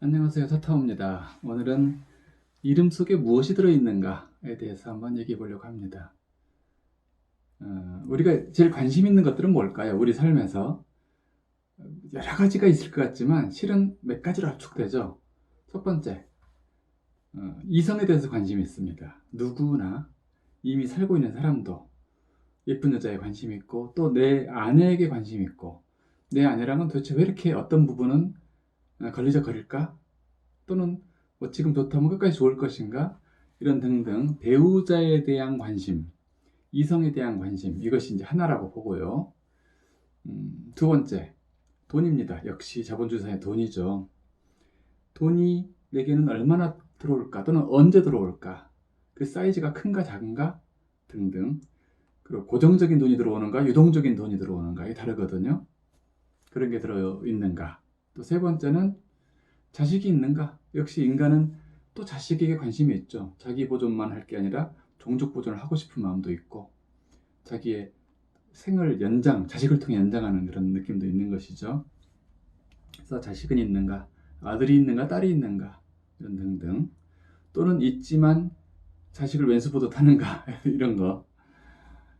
안녕하세요. 타타오입니다. 오늘은 이름 속에 무엇이 들어있는가에 대해서 한번 얘기해 보려고 합니다. 우리가 제일 관심 있는 것들은 뭘까요? 우리 삶에서 여러 가지가 있을 것 같지만 실은 몇 가지로 압축되죠. 첫 번째, 이성에 대해서 관심이 있습니다. 누구나 이미 살고 있는 사람도 예쁜 여자에 관심이 있고 또 내 아내에게 관심이 있고 내 아내랑은 도대체 왜 이렇게 어떤 부분은 걸리적거릴까? 또는 뭐 지금 좋다면 끝까지 좋을 것인가? 이런 등등 배우자에 대한 관심, 이성에 대한 관심 이것이 이제 하나라고 보고요. 두 번째, 돈입니다. 역시 자본주의 사회 돈이죠. 돈이 내게는 얼마나 들어올까 또는 언제 들어올까? 그 사이즈가 큰가 작은가? 등등. 그리고 고정적인 돈이 들어오는가 유동적인 돈이 들어오는가 이게 다르거든요. 그런 게 들어있는가? 또 세 번째는 자식이 있는가? 역시 인간은 또 자식에게 관심이 있죠. 자기 보존만 할 게 아니라 종족 보존을 하고 싶은 마음도 있고 자기의 생을 연장, 자식을 통해 연장하는 그런 느낌도 있는 것이죠. 그래서 자식은 있는가? 아들이 있는가? 딸이 있는가? 이런 등등. 또는 있지만 자식을 왼수보듯 하는가? 이런 거.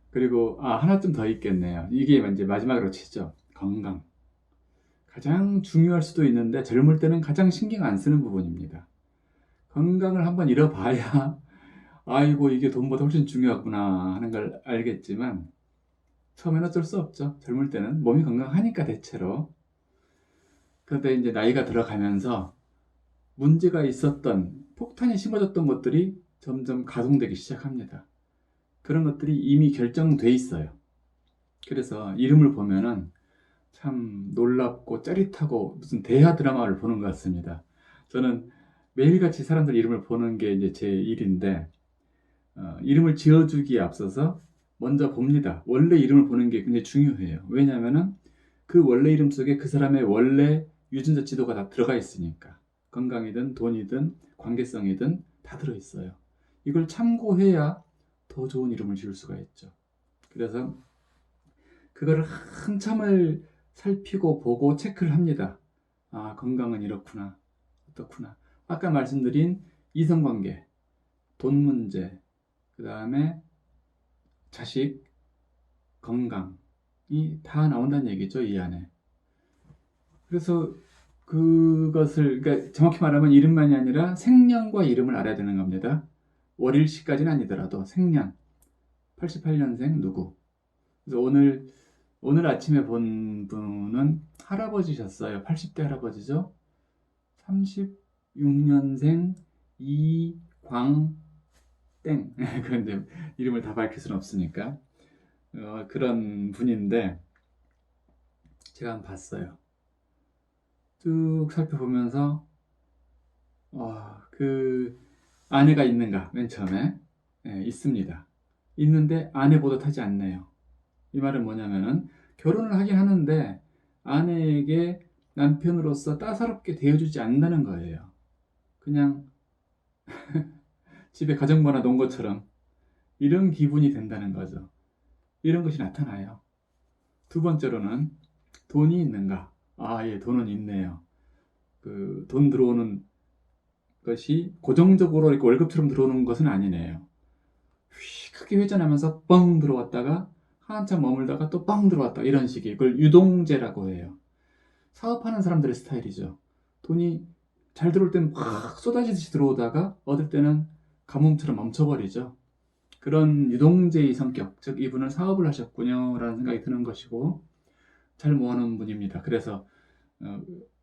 그리고 하나쯤 더 있겠네요. 이게 이제 마지막으로 치죠. 건강. 가장 중요할 수도 있는데 젊을 때는 가장 신경 안 쓰는 부분입니다. 건강을 한번 잃어봐야 아이고 이게 돈보다 훨씬 중요하구나 하는 걸 알겠지만 처음에는 어쩔 수 없죠. 젊을 때는 몸이 건강하니까 대체로. 그런데 이제 나이가 들어가면서 문제가 있었던 폭탄이 심어졌던 것들이 점점 가동되기 시작합니다. 그런 것들이 이미 결정돼 있어요. 그래서 이름을 보면은 참 놀랍고 짜릿하고 무슨 대하 드라마를 보는 것 같습니다. 저는 매일같이 사람들 이름을 보는 게 이제 제 일인데 이름을 지어주기에 앞서서 먼저 봅니다. 원래 이름을 보는 게 굉장히 중요해요. 왜냐하면 그 원래 이름 속에 그 사람의 원래 유전자 지도가 다 들어가 있으니까 건강이든 돈이든 관계성이든 다 들어있어요. 이걸 참고해야 더 좋은 이름을 지을 수가 있죠. 그래서 그거를 한참을 살피고 보고 체크를 합니다. 건강은 이렇구나, 어떻구나. 아까 말씀드린 이성관계, 돈 문제, 그 다음에 자식, 건강이 다 나온다는 얘기죠, 이 안에. 그래서 그러니까 정확히 말하면 이름만이 아니라 생년과 이름을 알아야 되는 겁니다. 월일시까지는 아니더라도 생년, 88년생 누구. 그래서 오늘 아침에 본 분은 할아버지셨어요. 80대 할아버지죠. 36년생 이광땡. 그런데 이름을 다 밝힐 수는 없으니까. 그런 분인데 제가 한번 봤어요. 쭉 살펴보면서 그 아내가 있는가 맨 처음에 있습니다. 있는데 아내보다 하지 않네요. 이 말은 뭐냐면은 결혼을 하긴 하는데 아내에게 남편으로서 따사롭게 대해주지 않는다는 거예요. 그냥 집에 가정부 하나 놓은 것처럼 이런 기분이 된다는 거죠. 이런 것이 나타나요. 두 번째로는 돈이 있는가? 예, 돈은 있네요. 그 돈 들어오는 것이 고정적으로 이렇게 월급처럼 들어오는 것은 아니네요. 크게 회전하면서 뻥 들어왔다가 한참 머물다가 또 뻥 들어왔다 이런 식의 그걸 유동제라고 해요. 사업하는 사람들의 스타일이죠. 돈이 잘 들어올 때는 확 쏟아지듯이 들어오다가 얻을 때는 가뭄처럼 멈춰버리죠. 그런 유동제의 성격, 즉 이분은 사업을 하셨군요 라는 생각이 드는 것이고 잘 모아놓은 분입니다. 그래서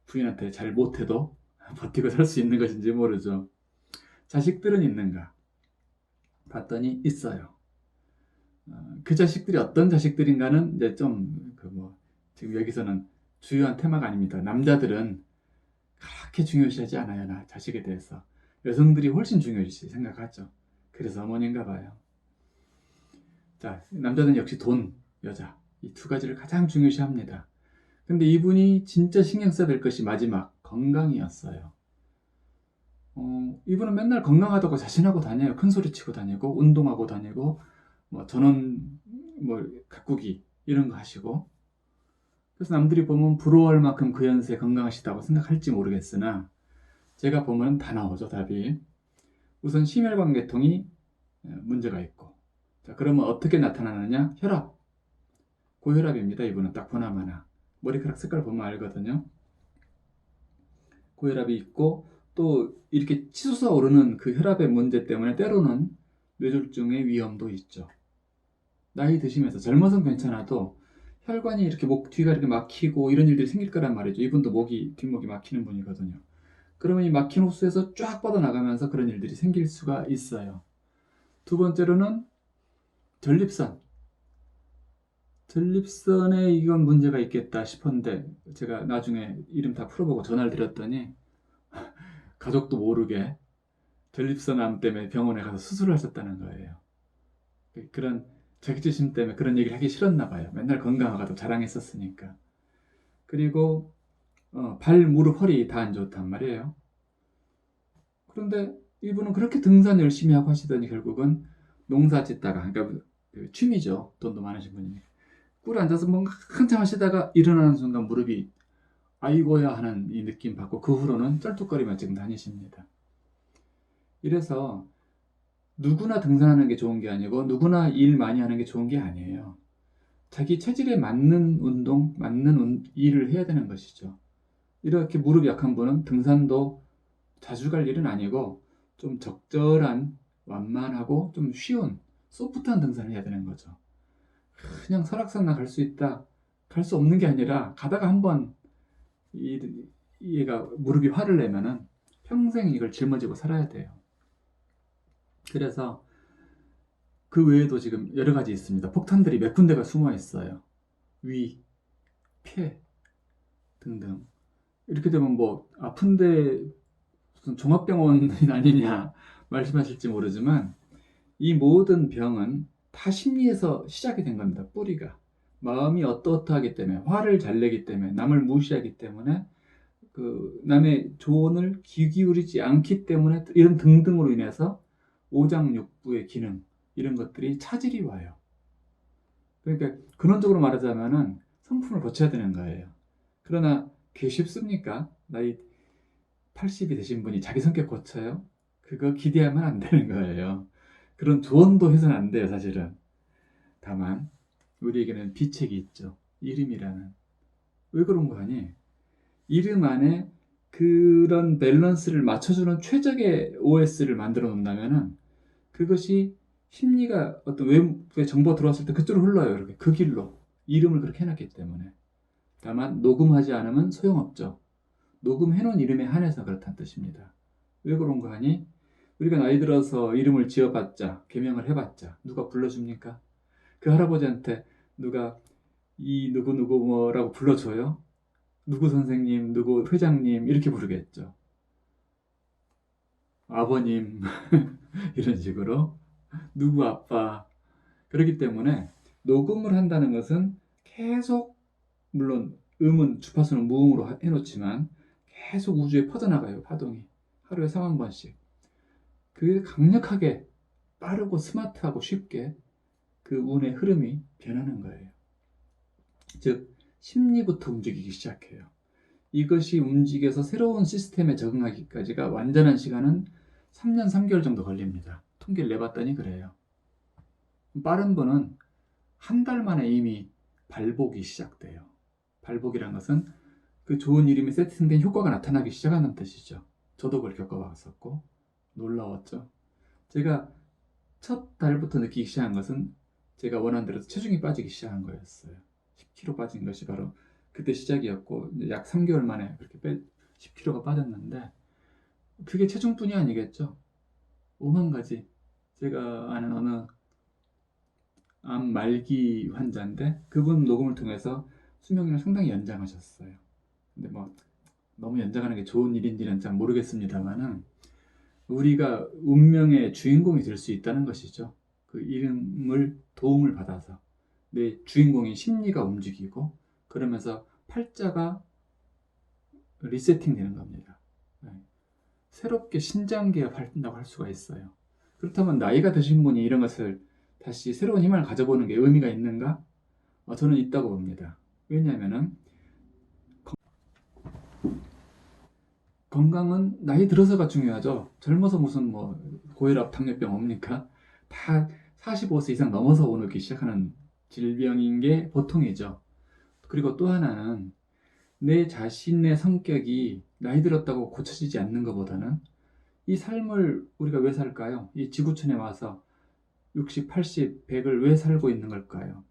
부인한테 잘 못해도 버티고 살 수 있는 것인지 모르죠. 자식들은 있는가? 봤더니 있어요. 그 자식들이 어떤 자식들인가는 이제 지금 여기서는 주요한 테마가 아닙니다. 남자들은 그렇게 중요시하지 않아요. 나 자식에 대해서. 여성들이 훨씬 중요시 생각하죠. 그래서 어머니인가 봐요. 자, 남자는 역시 돈, 여자 이 두 가지를 가장 중요시합니다. 근데 이분이 진짜 신경 써야 될 것이 마지막 건강이었어요. 이분은 맨날 건강하다고 자신하고 다녀요. 큰 소리 치고 다니고 운동하고 다니고 뭐 전원 가꾸기 이런 거 하시고 그래서 남들이 보면 부러워할 만큼 그 연세에 건강하시다고 생각할지 모르겠으나 제가 보면 다 나오죠, 답이. 우선 심혈관계통이 문제가 있고, 자, 그러면 어떻게 나타나느냐? 혈압, 고혈압입니다. 이분은 딱 보나마나 머리카락 색깔 보면 알거든요. 고혈압이 있고, 또 이렇게 치솟아 오르는 그 혈압의 문제 때문에 때로는 뇌졸중의 위험도 있죠. 나이 드시면서, 젊어서는 괜찮아도 혈관이 이렇게 목 뒤가 이렇게 막히고 이런 일들이 생길 거란 말이죠. 이분도 뒷목이 막히는 분이거든요. 그러면 이 막힌 호수에서 쫙 뻗어나가면서 그런 일들이 생길 수가 있어요. 두 번째로는 전립선. 전립선에 이건 문제가 있겠다 싶었는데, 제가 나중에 이름 다 풀어보고 전화를 드렸더니 가족도 모르게 전립선 암 때문에 병원에 가서 수술을 하셨다는 거예요. 그런 자격지심 때문에 그런 얘기를 하기 싫었나 봐요. 맨날 건강하다고 자랑했었으니까. 그리고 발, 무릎, 허리 다 안 좋단 말이에요. 그런데 이분은 그렇게 등산 열심히 하고 하시더니 결국은 농사 짓다가, 그러니까 취미죠. 돈도 많으신 분이니까. 꿀에 앉아서 뭔가 한참 하시다가 일어나는 순간 무릎이 아이고야 하는 이 느낌 받고 그 후로는 쩔뚝거리며 지금 다니십니다. 이래서 누구나 등산하는 게 좋은 게 아니고 누구나 일 많이 하는 게 좋은 게 아니에요. 자기 체질에 맞는 운동, 맞는 일을 해야 되는 것이죠. 이렇게 무릎이 약한 분은 등산도 자주 갈 일은 아니고 좀 적절한, 완만하고 좀 쉬운, 소프트한 등산을 해야 되는 거죠. 그냥 설악산나 갈 수 있다, 갈 수 없는 게 아니라 가다가 한번 얘가 무릎이 화를 내면은 평생 이걸 짊어지고 살아야 돼요. 그래서 그 외에도 지금 여러 가지 있습니다. 폭탄들이 몇 군데가 숨어 있어요. 위, 폐 등등. 이렇게 되면 뭐 아픈데 무슨 종합병원이 아니냐 말씀하실지 모르지만, 이 모든 병은 다 심리에서 시작이 된 겁니다. 뿌리가. 마음이 어떠어떠하기 때문에, 화를 잘 내기 때문에, 남을 무시하기 때문에, 그 남의 조언을 귀 기울이지 않기 때문에, 이런 등등으로 인해서 오장육부의 기능, 이런 것들이 차질이 와요. 그러니까 근원적으로 말하자면은 성품을 고쳐야 되는 거예요. 그러나 그게 쉽습니까? 나이 80이 되신 분이 자기 성격 고쳐요? 그거 기대하면 안 되는 거예요. 그런 조언도 해서는 안 돼요, 사실은. 다만 우리에게는 비책이 있죠. 이름이라는. 왜 그런 거 아니? 이름 안에 그런 밸런스를 맞춰주는 최적의 OS를 만들어 놓는다면은, 그것이 심리가 어떤 외부의 정보 들어왔을 때 그쪽으로 흘러요. 이렇게 그 길로. 이름을 그렇게 해놨기 때문에. 다만 녹음하지 않으면 소용없죠. 녹음해놓은 이름에 한해서 그렇다는 뜻입니다. 왜 그런 거 하니? 우리가 나이 들어서 이름을 지어봤자, 개명을 해봤자 누가 불러줍니까? 그 할아버지한테 누가 이 누구 뭐라고 불러줘요? 누구 선생님, 누구 회장님 이렇게 부르겠죠. 아버님 이런 식으로 누구 아빠. 그렇기 때문에 녹음을 한다는 것은 계속, 물론 음은 주파수는 무음으로 해놓지만 계속 우주에 퍼져나가요. 파동이 하루에 3만 번씩. 그게 강력하게 빠르고 스마트하고 쉽게 그 운의 흐름이 변하는 거예요. 즉 심리부터 움직이기 시작해요. 이것이 움직여서 새로운 시스템에 적응하기까지가 완전한 시간은 3년 3개월 정도 걸립니다. 통계를 내봤더니 그래요. 빠른 분은 한 달 만에 이미 발복이 시작돼요. 발복이란 것은 그 좋은 이름이 세팅된 효과가 나타나기 시작하는 뜻이죠. 저도 그걸 겪어봤었고 놀라웠죠. 제가 첫 달부터 느끼기 시작한 것은 제가 원한 대로 체중이 빠지기 시작한 거였어요. 10kg 빠진 것이 바로 그때 시작이었고, 약 3개월 만에 그렇게 10kg가 빠졌는데, 그게 체중뿐이 아니겠죠. 오만 가지. 제가 아는 어느 암 말기 환자인데 그분 녹음을 통해서 수명을 상당히 연장하셨어요. 근데 뭐 너무 연장하는 게 좋은 일인지는 잘 모르겠습니다만은, 우리가 운명의 주인공이 될 수 있다는 것이죠. 그 이름을 도움을 받아서 내 주인공인 심리가 움직이고, 그러면서 팔자가 리세팅 되는 겁니다. 네. 새롭게 신장계가 발전다고 할 수가 있어요. 그렇다면 나이가 드신 분이 이런 것을 다시 새로운 희망을 가져보는 게 의미가 있는가? 저는 있다고 봅니다. 왜냐하면 건강은 나이 들어서가 중요하죠. 젊어서 무슨 뭐 고혈압, 당뇨병 옵니까? 다 45세 이상 넘어서 오기 시작하는 질병인 게 보통이죠. 그리고 또 하나는 내 자신의 성격이 나이 들었다고 고쳐지지 않는 것보다는 이 삶을 우리가 왜 살까요? 이 지구촌에 와서 60, 80, 100을 왜 살고 있는 걸까요?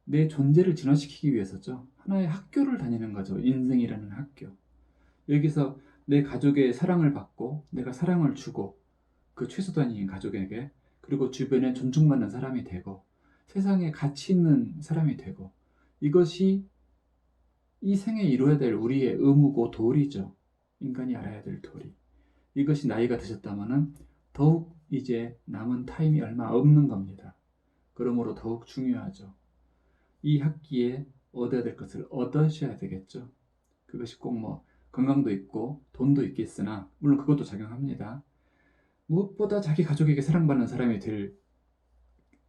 내 존재를 진화시키기 위해서죠. 하나의 학교를 다니는 거죠. 인생이라는 학교. 여기서 내 가족의 사랑을 받고 내가 사랑을 주고 그 최소 단위인 가족에게, 그리고 주변에 존중받는 사람이 되고 세상에 가치 있는 사람이 되고, 이것이 이 생에 이루어야 될 우리의 의무고 도리죠. 인간이 알아야 될 도리. 이것이 나이가 드셨다면 더욱 이제 남은 타임이 얼마 없는 겁니다. 그러므로 더욱 중요하죠. 이 학기에 얻어야 될 것을 얻으셔야 되겠죠. 그것이 꼭 뭐 건강도 있고 돈도 있겠으나, 물론 그것도 작용합니다. 무엇보다 자기 가족에게 사랑받는 사람이 될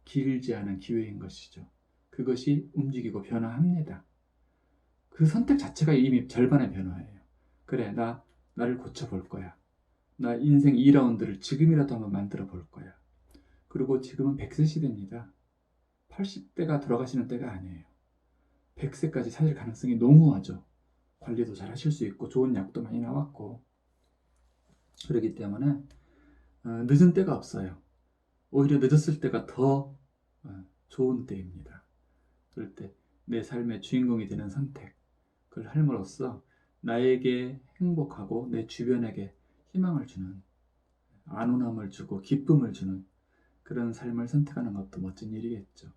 길지 않은 기회인 것이죠. 그것이 움직이고 변화합니다. 그 선택 자체가 이미 절반의 변화예요. 그래, 나를 고쳐볼 거야. 나 인생 2라운드를 지금이라도 한번 만들어 볼 거야. 그리고 지금은 100세 시대입니다. 80대가 돌아가시는 때가 아니에요. 100세까지 사실 가능성이 농후하죠. 관리도 잘 하실 수 있고 좋은 약도 많이 나왔고, 그렇기 때문에 늦은 때가 없어요. 오히려 늦었을 때가 더 좋은 때입니다. 그럴 때 내 삶의 주인공이 되는 선택을 함으로써 나에게 행복하고 내 주변에게 희망을 주는, 안온함을 주고 기쁨을 주는 그런 삶을 선택하는 것도 멋진 일이겠죠.